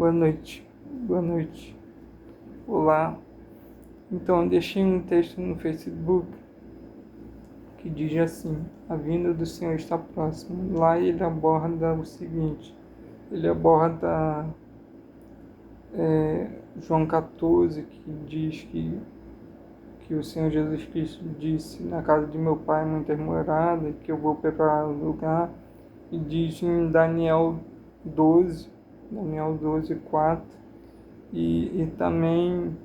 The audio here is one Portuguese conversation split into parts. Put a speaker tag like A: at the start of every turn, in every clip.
A: Boa noite. Boa noite. Olá. Então, eu deixei um texto no Facebook que diz assim: a vinda do Senhor está próxima. Lá ele aborda o seguinte: ele aborda João 14, que diz que o Senhor Jesus Cristo disse: na casa de meu pai muitas moradas, que eu vou preparar o lugar. E diz em Daniel 12, 4, e também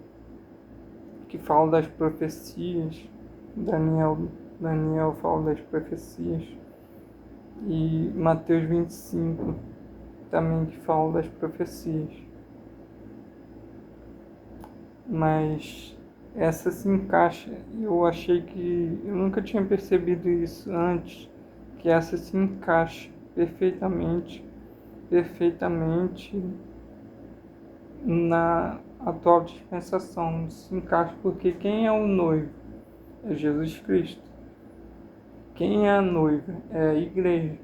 A: que fala das profecias. Daniel fala das profecias. E Mateus 25 também, que fala das profecias. Mas essa se encaixa. Eu achei que eu nunca tinha percebido isso antes, que essa se encaixa perfeitamente na atual dispensação. Se encaixa porque quem é o noivo? É Jesus Cristo. Quem é a noiva? É a igreja.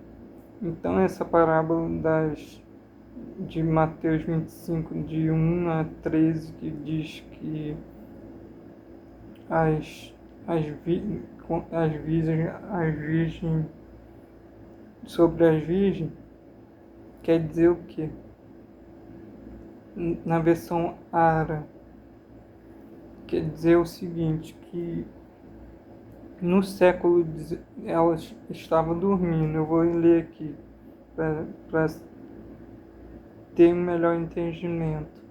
A: Então essa parábola de Mateus 25, de 1 a 13, que diz que sobre as virgens, quer dizer o quê? Na versão Ara, quer dizer o seguinte, que no século ela estava dormindo. Eu vou ler aqui para ter um melhor entendimento.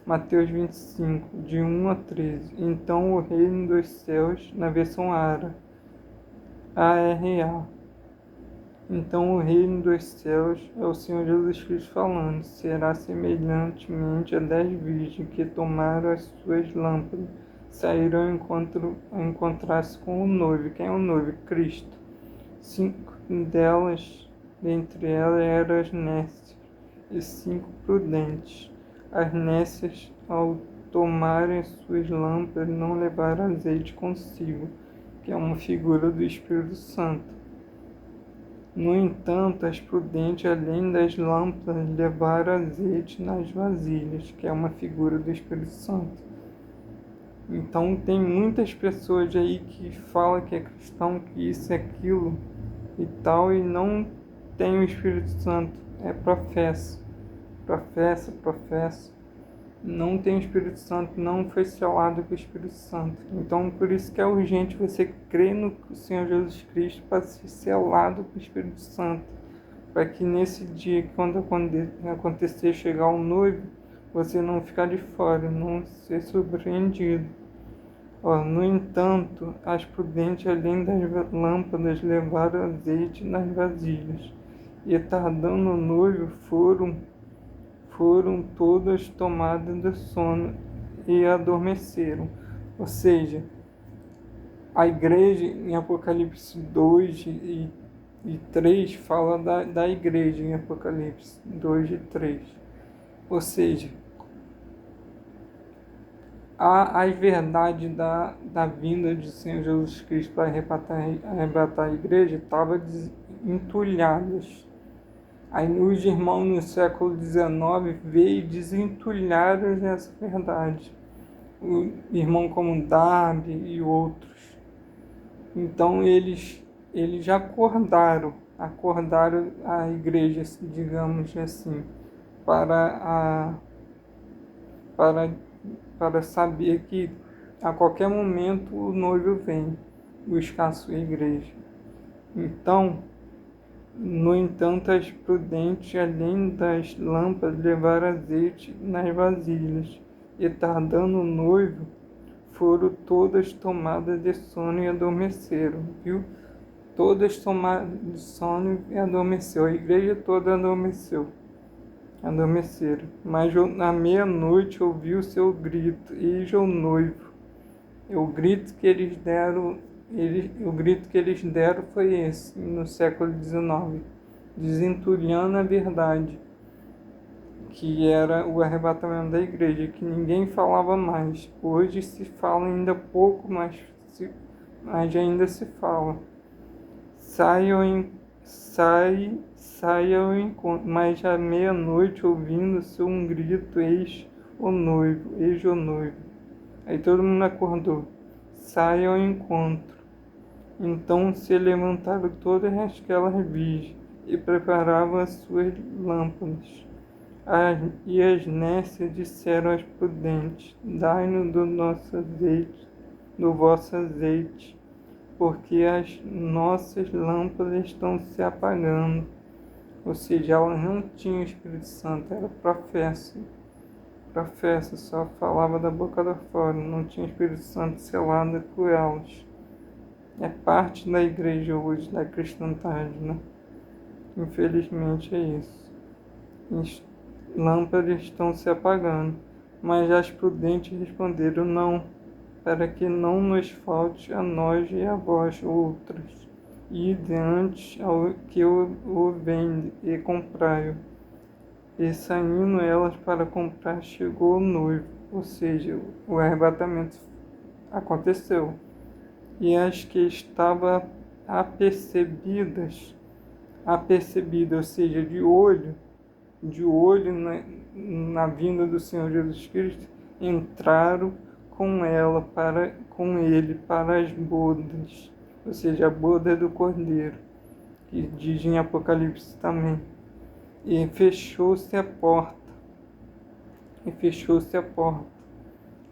A: Mateus 25, de 1 a 13. Então o reino dos céus, na versão ARA. Então o reino dos céus, é o Senhor Jesus Cristo falando, será semelhantemente a 10 virgens que tomaram as suas lâmpadas, saíram a encontrar-se com o noivo. Quem é o noivo? Cristo. 5 delas, dentre elas, eram as nécias, e 5 prudentes. As nécias, ao tomarem suas lâmpadas, não levaram azeite consigo, que é uma figura do Espírito Santo. No entanto, as prudentes, além das lâmpadas, levaram azeite nas vasilhas, que é uma figura do Espírito Santo. Então, tem muitas pessoas aí que falam que é cristão, que isso é aquilo e tal, e não tem o Espírito Santo. É professa, não tem o Espírito Santo, não foi selado com o Espírito Santo. Então, por isso que é urgente você crer no Senhor Jesus Cristo para ser selado com o Espírito Santo, para que nesse dia, quando acontecer chegar o noivo, você não ficar de fora, não ser surpreendido. No entanto, as prudentes, além das lâmpadas, levaram azeite nas vasilhas, e tardando o noivo, foram todas tomadas de sono e adormeceram. Ou seja, a igreja em Apocalipse 2 e 3 fala da igreja em Apocalipse 2 e 3. Ou seja, a verdade da vinda de Senhor Jesus Cristo para arrebatar a igreja estava entulhadas. Aí os irmãos no século XIX veio e desentulharam essa verdade. O irmão como Darby e outros. Então eles já acordaram a igreja, digamos assim, para saber que a qualquer momento o noivo vem buscar a sua igreja. Então, no entanto, as prudentes, além das lâmpadas, levaram azeite nas vasilhas, e tardando o noivo, foram todas tomadas de sono e adormeceram, viu? Todas tomadas de sono e adormeceu. A igreja toda adormeceram. Mas na meia-noite ouviu o seu grito: eis o noivo. O grito que eles deram foi esse, no século XIX, desentulhando a verdade, que era o arrebatamento da igreja, que ninguém falava mais. Hoje se fala ainda pouco, mas ainda se fala. saia ao encontro. Mas à meia-noite, ouvindo-se um grito, eis o noivo. Aí todo mundo acordou. Saia ao encontro. Então se levantaram todas aquelas virgens e preparavam as suas lâmpadas. E as nécias disseram aos prudentes: dai-nos do vosso azeite, porque as nossas lâmpadas estão se apagando. Ou seja, elas não tinham Espírito Santo, era professa, só falava da boca da fora, não tinha Espírito Santo selado por elas. É parte da igreja hoje, da cristandade, né? Infelizmente é isso. As lâmpadas estão se apagando, mas as prudentes responderam: não, para que não nos falte a nós e a vós outras. Ide antes ao que o vende e comprai-o. E saindo elas para comprar, chegou o noivo, ou seja, o arrebatamento aconteceu. E as que estavam apercebidas, ou seja, de olho na vinda do Senhor Jesus Cristo, entraram com ele para as bodas, ou seja, a boda do Cordeiro, que diz em Apocalipse também. E fechou-se a porta.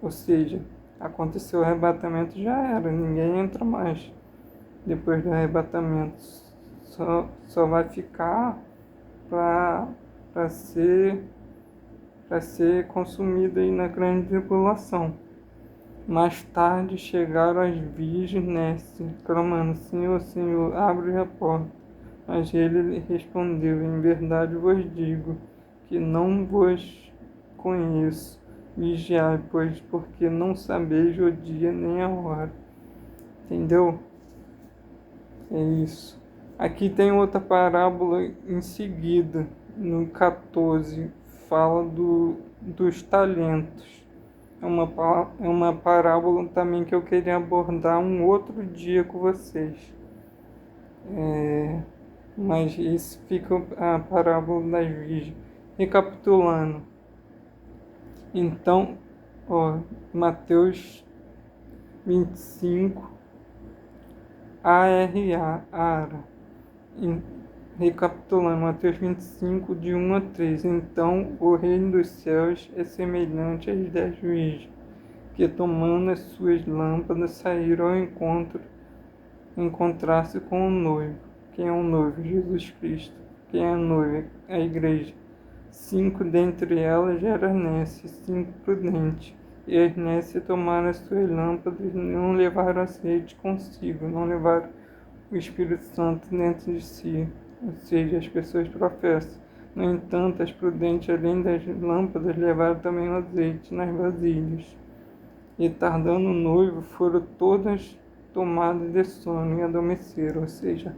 A: Ou seja, aconteceu o arrebatamento, já era, ninguém entra mais depois do arrebatamento. Só vai ficar para ser consumido aí na grande tribulação. Mais tarde chegaram as virgens, clamando: Senhor, Senhor, abre a porta. Mas ele respondeu: em verdade vos digo que não vos conheço. Vigiai, pois, porque não sabeis o dia nem a hora. Entendeu? É isso. Aqui tem outra parábola em seguida, no 14, fala dos talentos. É uma parábola também que eu queria abordar um outro dia com vocês. Mas isso fica a parábola das virgens. Recapitulando. Então, Mateus 25, ARA. Recapitulando, Mateus 25, de 1 a 3. Então, o reino dos céus é semelhante às 10 virgens, que tomando as suas lâmpadas saíram ao encontrar-se com o noivo. Quem é o noivo? Jesus Cristo. Quem é a noiva? A igreja. 5 dentre elas eram nécias, 5 prudentes. E as nécias tomaram as suas lâmpadas e não levaram azeite consigo, não levaram o Espírito Santo dentro de si, ou seja, as pessoas professam. No entanto, as prudentes, além das lâmpadas, levaram também o azeite nas vasilhas. E tardando o noivo, foram todas tomadas de sono e adormeceram, ou seja,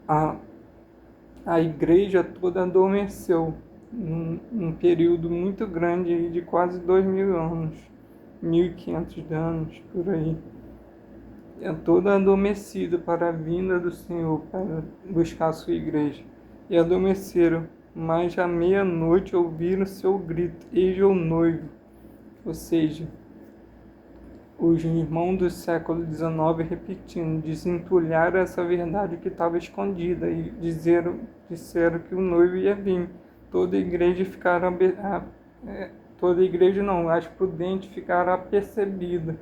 A: a igreja toda adormeceu num período muito grande de quase 2000 anos, 1500 anos, por aí. É toda adormecida para a vinda do Senhor, para buscar a sua igreja. E adormeceram, mas à meia-noite ouviram seu grito: eis o noivo. Ou seja, os irmãos do século XIX repetindo, desentulharam essa verdade que estava escondida e disseram que o noivo ia vir. Toda a igreja as prudentes ficaram apercebidas,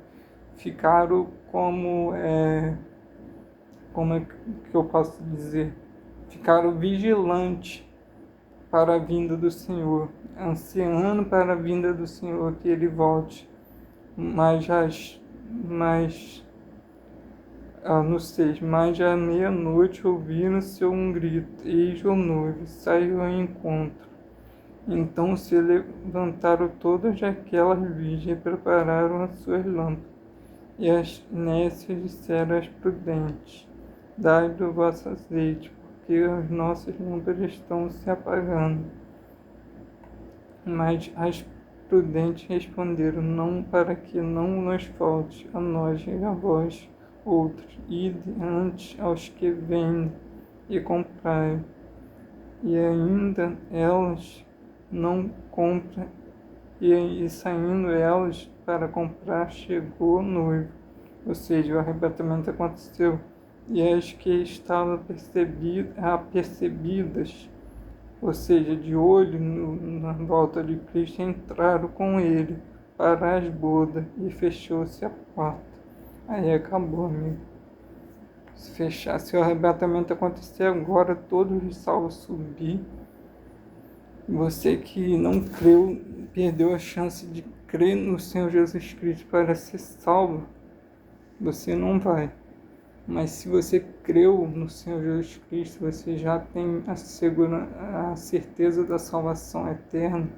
A: ficaram como é que eu posso dizer? Ficaram vigilantes para a vinda do Senhor, ansiando para a vinda do Senhor, que Ele volte. Mas no 6, mas à meia-noite ouviram-se um grito: eis o noivo, saiu ao encontro. Então se levantaram todas aquelas virgens e prepararam as suas lâmpadas. E as nécias disseram às prudentes: dai do vosso azeite, porque as nossas lâmpadas estão se apagando. Mas as prudentes responderam: não, para que não nos falte a nós e a vós outros. Ide antes aos que vendem e comprai. E ainda elas não compram, e saindo elas para comprar, chegou o noivo. Ou seja, o arrebatamento aconteceu. E as que estavam apercebidas, ou seja, de olho na volta de Cristo, entraram com ele para as bodas e fechou-se a porta. Aí acabou, amigo. Se o arrebatamento acontecer agora, todos os salvos subir. Você que não creu, perdeu a chance de crer no Senhor Jesus Cristo para ser salvo, você não vai. Mas se você creu no Senhor Jesus Cristo, você já tem a certeza da salvação eterna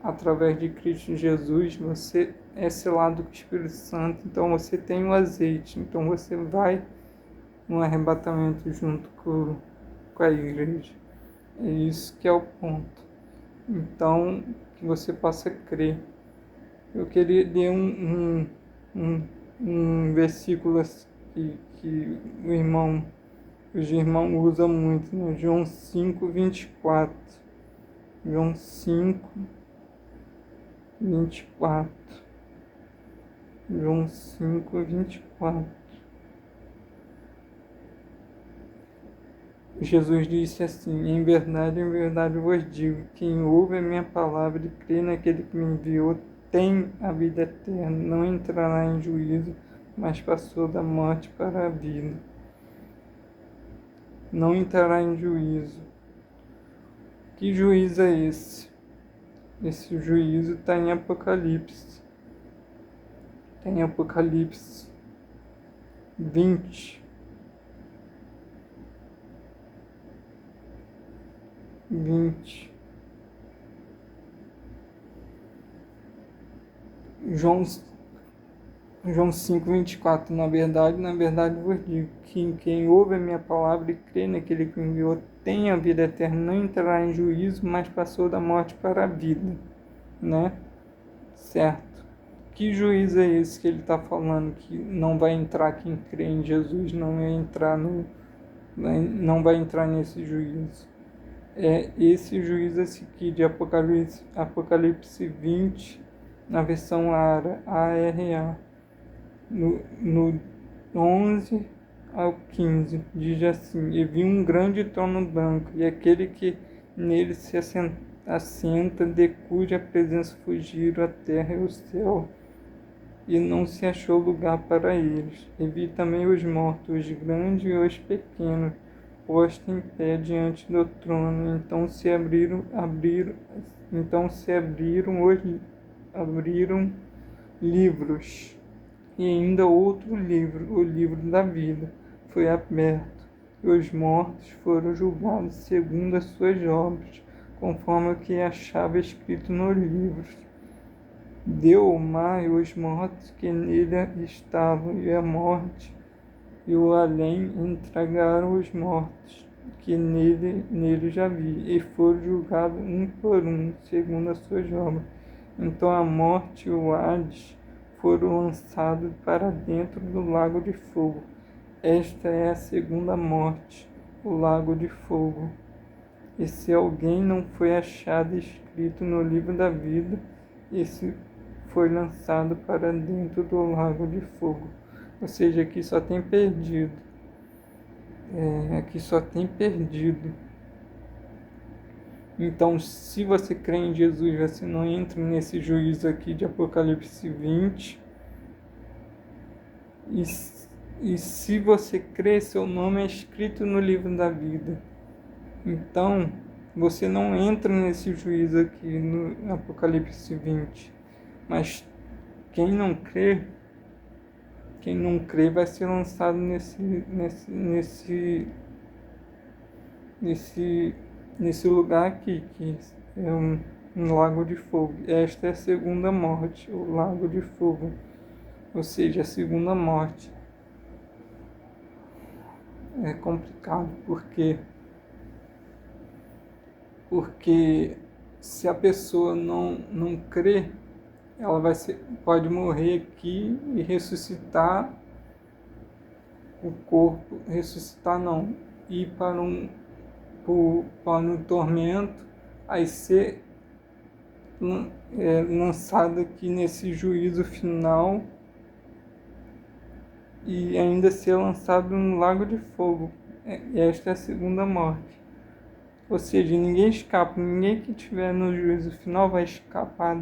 A: através de Cristo Jesus. Você é selado com o Espírito Santo, então você tem o azeite, então você vai no arrebatamento junto com a igreja. É isso que é o ponto. Então, que você possa crer. Eu queria ler um versículo que os irmãos usam muito, né? João 5:24. João 5:24. João 5:24. Jesus disse assim: em verdade vos digo, quem ouve a minha palavra e crê naquele que me enviou, tem a vida eterna, não entrará em juízo, mas passou da morte para a vida. Não entrará em juízo. Que juízo é esse? Esse juízo está em Apocalipse. Está em Apocalipse 20. João 5:24. Na verdade vos digo que quem ouve a minha palavra e crê naquele que me enviou tem a vida eterna, não entrará em juízo, mas passou da morte para a vida, né? Certo? Que juízo é esse que ele está falando, que não vai entrar quem crê em Jesus, não vai entrar nesse juízo? É esse juízo aqui de Apocalipse 20, na versão ARA, no 11 ao 15, diz assim: e vi um grande trono branco, e aquele que nele se assenta, de cuja presença fugiram a terra e o céu, e não se achou lugar para eles. E vi também os mortos, os grandes e os pequenos, postos em pé diante do trono. Então se abriram livros, e ainda outro livro, o livro da vida, foi aberto, e os mortos foram julgados segundo as suas obras, conforme o que achava escrito nos livros. Deu o mar e os mortos que nele estavam, e a morte e o além entregaram os mortos que nele já vi, e foram julgados um por um, segundo as suas obras. Então a morte e o Hades foram lançados para dentro do lago de fogo. Esta é a segunda morte, o lago de fogo. E se alguém não foi achado escrito no livro da vida, esse foi lançado para dentro do lago de fogo. Ou seja, aqui só tem perdido. Aqui só tem perdido. Então, se você crê em Jesus, você não entra nesse juízo aqui de Apocalipse 20. E se você crê, seu nome é escrito no livro da vida. Então, você não entra nesse juízo aqui no Apocalipse 20. Mas quem não crê vai ser lançado nesse lugar aqui, que é um lago de fogo. Esta é a segunda morte, o lago de fogo. Ou seja, a segunda morte. É complicado, porque se a pessoa não crê, ela pode morrer aqui e ressuscitar o corpo. Ressuscitar não. ir para um tormento, aí ser lançado aqui nesse juízo final e ainda ser lançado no lago de fogo. Esta é a segunda morte. Ou seja, ninguém escapa, ninguém que estiver no juízo final vai escapar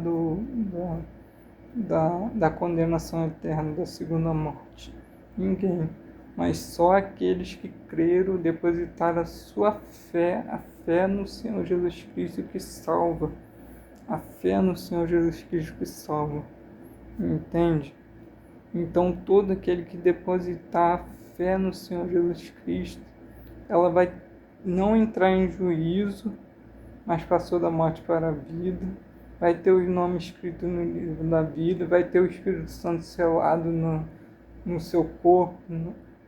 A: da condenação eterna, da segunda morte. Ninguém. Mas só aqueles que creram, depositaram a sua fé, a fé no Senhor Jesus Cristo que salva. A fé no Senhor Jesus Cristo que salva. Entende? Então, todo aquele que depositar a fé no Senhor Jesus Cristo, ela vai não entrar em juízo, mas passou da morte para a vida, vai ter o nome escrito no livro da vida, vai ter o Espírito Santo selado no seu corpo.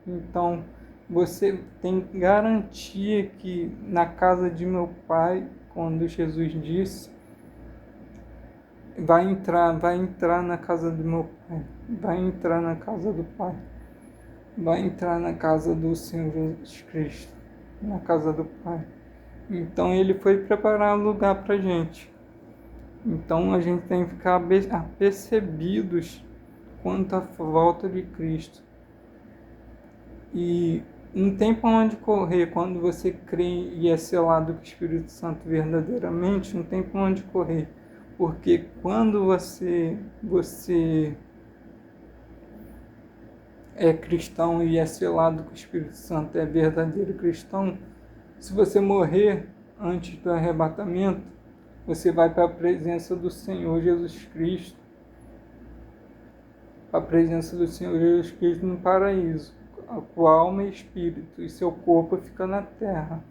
A: Então, você tem garantia que na casa de meu Pai, quando Jesus disse, vai entrar na casa do meu Pai, vai entrar na casa do Pai, vai entrar na casa do Senhor Jesus Cristo, na casa do Pai. Então ele foi preparar lugar para a gente. Então a gente tem que ficar apercebidos quanto à volta de Cristo. E não tem para onde correr quando você crê e é selado com o Espírito Santo verdadeiramente, não tem para onde correr. Porque quando você é cristão e é selado com o Espírito Santo, é verdadeiro cristão, se você morrer antes do arrebatamento, você vai para a presença do Senhor Jesus Cristo, a presença do Senhor Jesus Cristo no paraíso, com alma e espírito, e seu corpo fica na terra.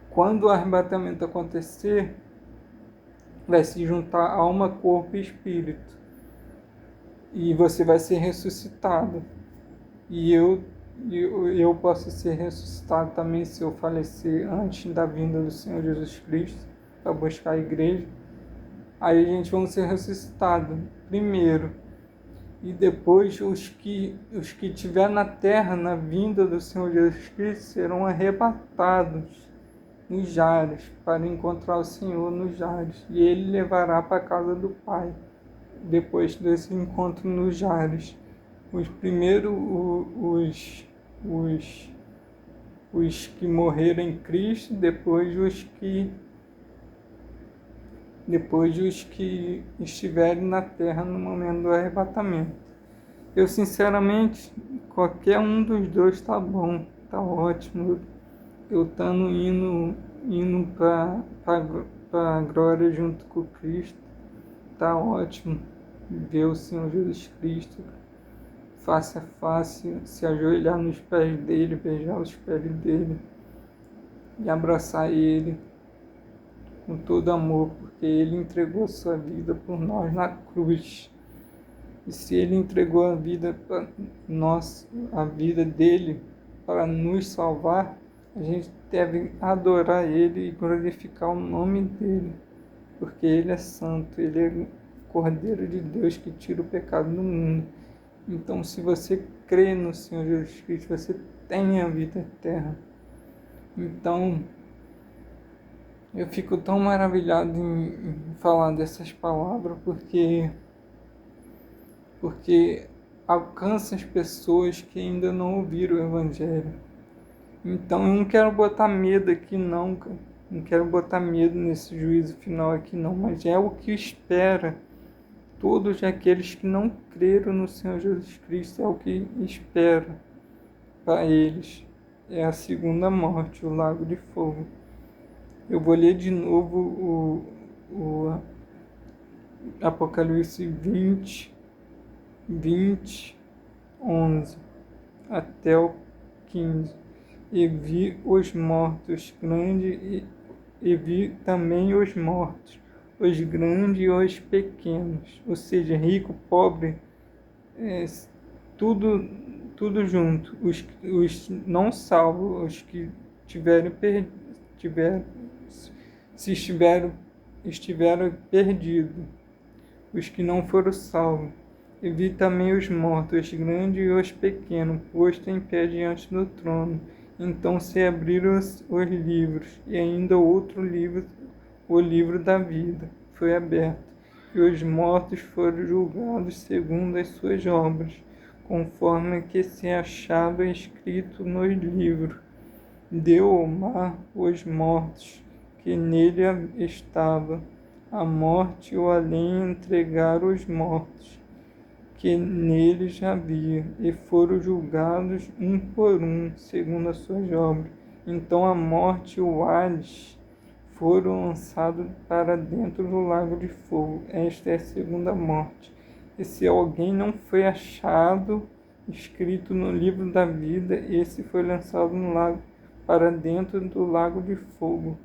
A: Quando o arrebatamento acontecer, vai se juntar alma, corpo e espírito. E você vai ser ressuscitado. E eu posso ser ressuscitado também se eu falecer antes da vinda do Senhor Jesus Cristo, para buscar a igreja. Aí a gente vai ser ressuscitado primeiro. E depois os que estiver na terra, na vinda do Senhor Jesus Cristo, serão arrebatados nos jares, para encontrar o Senhor nos jares. E ele levará para a casa do Pai, depois desse encontro nos jares. Os primeiros, os que morreram em Cristo, depois os que estiverem na terra no momento do arrebatamento. Eu, sinceramente, qualquer um dos dois está bom, está ótimo. Eu estando indo para a glória junto com Cristo, está ótimo. Ver o Senhor Jesus Cristo face a face, se ajoelhar nos pés dele, beijar os pés dele e abraçar ele com todo amor, porque ele entregou sua vida por nós na cruz. E se ele entregou a vida para nós, a vida dele para nos salvar, a gente deve adorar ele e glorificar o nome dele, porque ele é santo, ele é o Cordeiro de Deus que tira o pecado do mundo. Então, se você crê no Senhor Jesus Cristo, você tem a vida eterna. Então, eu fico tão maravilhado em falar dessas palavras, porque alcança as pessoas que ainda não ouviram o Evangelho. Então, eu não quero botar medo aqui não, cara. Não quero botar medo nesse juízo final aqui não, mas é o que espera todos aqueles que não creram no Senhor Jesus Cristo, é o que espera para eles. É a segunda morte, o lago de fogo. Eu vou ler de novo o Apocalipse 20, 11 até o 15. E vi os mortos grandes e vi também os mortos, os grandes e os pequenos, ou seja, rico, pobre, tudo junto. Os não salvos, os que estiveram perdidos, os que não foram salvos. E vi também os mortos, os grandes e os pequenos, postos em pé diante do trono. Então se abriram os livros, e ainda outro livro, o livro da vida, foi aberto, e os mortos foram julgados segundo as suas obras, conforme que se achava escrito nos livros. Deu ao mar os mortos que nele estava, a morte e o além entregaram os mortos que neles havia, e foram julgados um por um, segundo as suas obras. Então a morte e o Hades foram lançados para dentro do lago de fogo. Esta é a segunda morte. E se alguém não foi achado escrito no livro da vida, esse foi lançado no lago, para dentro do lago de fogo.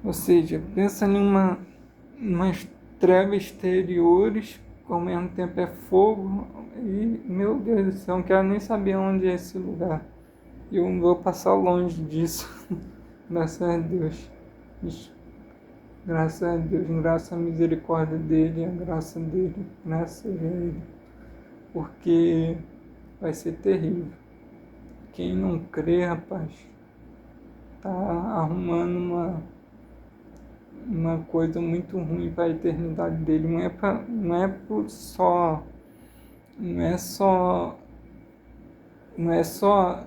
A: Ou seja, pensa umas trevas exteriores, ao mesmo tempo é fogo, e, meu Deus do céu, não quero nem saber onde é esse lugar. Eu vou passar longe disso, graças a Deus. Graças a Deus, graças à misericórdia dele, a graça dele, graças a ele. Porque vai ser terrível. Quem não crê, rapaz, tá arrumando uma coisa muito ruim para a eternidade dele. Não é só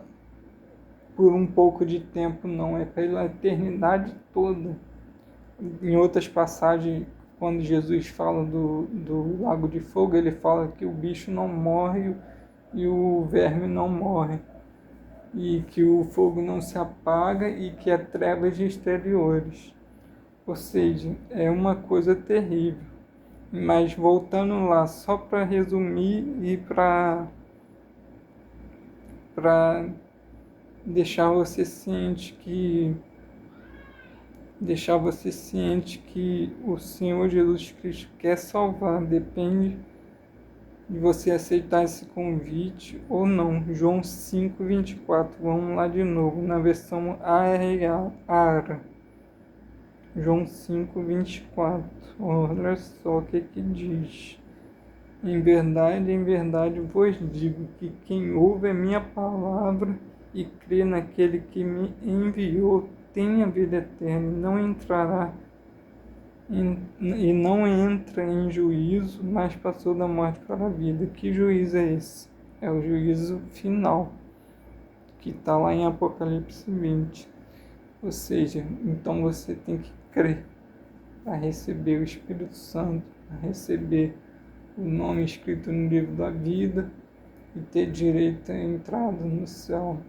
A: por um pouco de tempo, não, é pela eternidade toda. Em outras passagens, quando Jesus fala do lago de fogo, ele fala que o bicho não morre e o verme não morre, e que o fogo não se apaga e que é trevas exteriores. Ou seja, é uma coisa terrível. Mas voltando lá, só para resumir e para deixar você ciente que o Senhor Jesus Cristo quer salvar, depende de você aceitar esse convite ou não. João 5:24, vamos lá de novo, na versão ARA. João 5:24, olha só o que diz. Em verdade vos digo que quem ouve a minha palavra e crê naquele que me enviou tem a vida eterna, e não entra em juízo, mas passou da morte para a vida. Que juízo é esse? É o juízo final, que está lá em Apocalipse 20. Ou seja, então você tem que crer para receber o Espírito Santo, para receber o nome escrito no livro da vida e ter direito à entrada no céu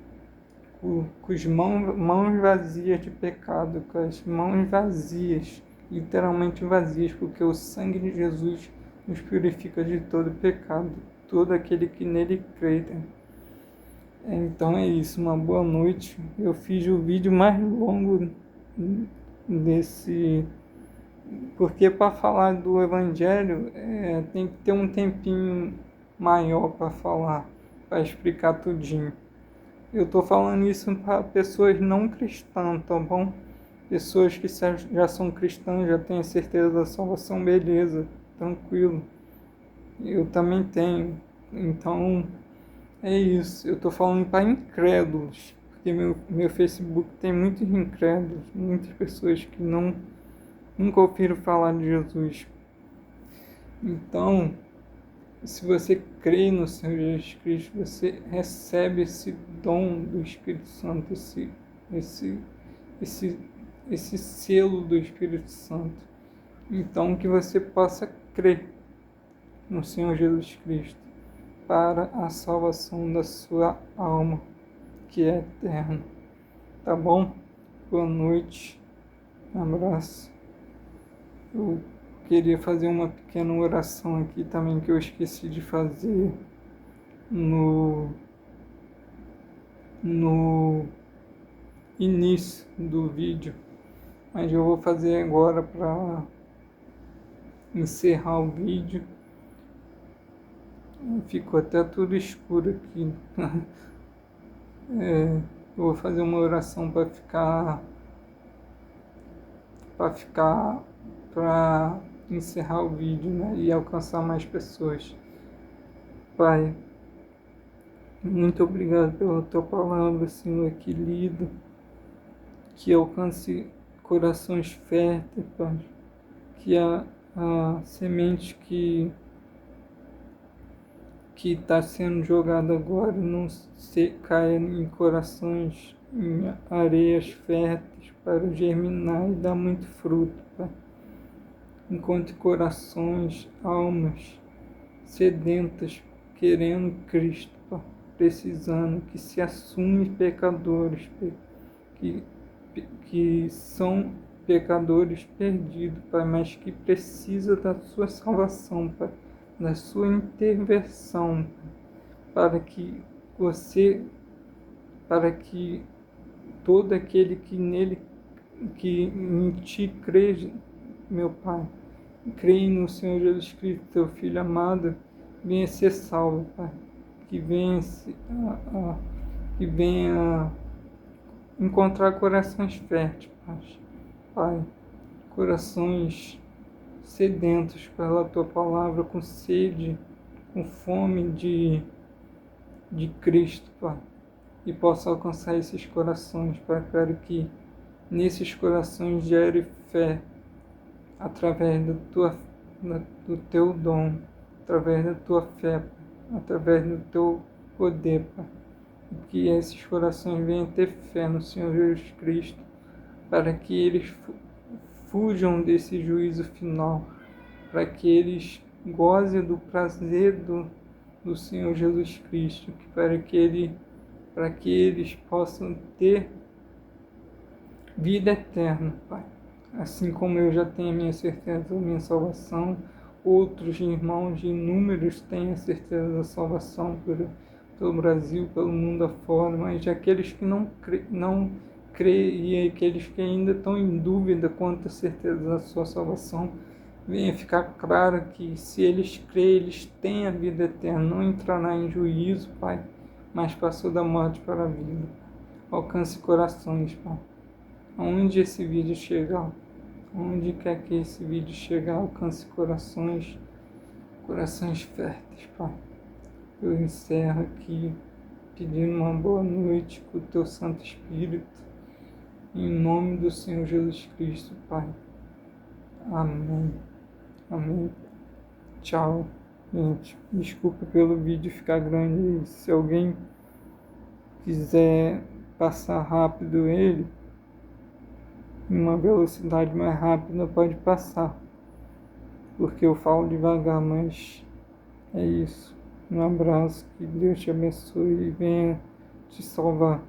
A: com as mãos vazias de pecado, com as mãos vazias, literalmente vazias, porque o sangue de Jesus nos purifica de todo pecado, todo aquele que nele crê. Então é isso, uma boa noite. Eu fiz o vídeo mais longo desse, porque para falar do Evangelho tem que ter um tempinho maior para falar, para explicar tudinho. Eu estou falando isso para pessoas não cristãs, tá bom? Pessoas que já são cristãs, já têm a certeza da salvação, beleza, tranquilo. Eu também tenho. Então, é isso. Eu estou falando para incrédulos, porque meu Facebook tem muitos incrédulos, muitas pessoas que nunca ouviram falar de Jesus. Então, se você crê no Senhor Jesus Cristo, você recebe esse dom do Espírito Santo, esse selo do Espírito Santo. Então, que você possa crer no Senhor Jesus Cristo para a salvação da sua alma, que é eterna. Tá bom? Boa noite. Um abraço. Eu queria fazer uma pequena oração aqui também que eu esqueci de fazer no início do vídeo, mas eu vou fazer agora para encerrar o vídeo. Ficou até tudo escuro aqui. Eu vou fazer uma oração para encerrar o vídeo, né, e alcançar mais pessoas. Pai, Muito obrigado pela tua palavra, Senhor, que lida, que alcance corações férteis, Pai. Que a semente que está sendo jogada agora não se caia em corações, em areias férteis para germinar e dar muito fruto, Pai. Encontre corações, almas sedentas, querendo Cristo, Pai, precisando, que se assumem pecadores, que, que são pecadores perdidos, Pai, mas que precisa da sua salvação, Pai, da sua intervenção, para que você, para que todo aquele que nele, que em ti crê, meu Pai, crê no Senhor Jesus Cristo, teu Filho amado, venha ser salvo, Pai, que venha, que venha encontrar corações férteis, Pai, corações sedentos pela tua palavra, com sede, com fome de Cristo, Pai, e possa alcançar esses corações, Pai, para que nesses corações gere fé através do teu dom, através da tua fé, Pai, através do teu poder, Pai. E que esses corações venham ter fé no Senhor Jesus Cristo, para que eles fujam desse juízo final, para que eles gozem do prazer do Senhor Jesus Cristo, para que eles possam ter vida eterna, Pai. Assim como eu já tenho a minha certeza da minha salvação, outros irmãos inúmeros têm a certeza da salvação pelo Brasil, pelo mundo afora, mas aqueles que não creem e aqueles que ainda estão em dúvida quanto à certeza da sua salvação, venha ficar claro que se eles crerem, eles têm a vida eterna, não entrará em juízo, Pai, mas passou da morte para a vida. Alcance corações, Pai. Aonde esse vídeo chegar, onde quer que esse vídeo chegar, alcance corações férteis, Pai. Eu encerro aqui pedindo uma boa noite com o teu Santo Espírito, em nome do Senhor Jesus Cristo, Pai. Amém. Amém. Tchau, gente. Desculpa pelo vídeo ficar grande. Se alguém quiser passar rápido ele, em uma velocidade mais rápida, pode passar, porque eu falo devagar, mas é isso. Um abraço, que Deus te abençoe e venha te salvar.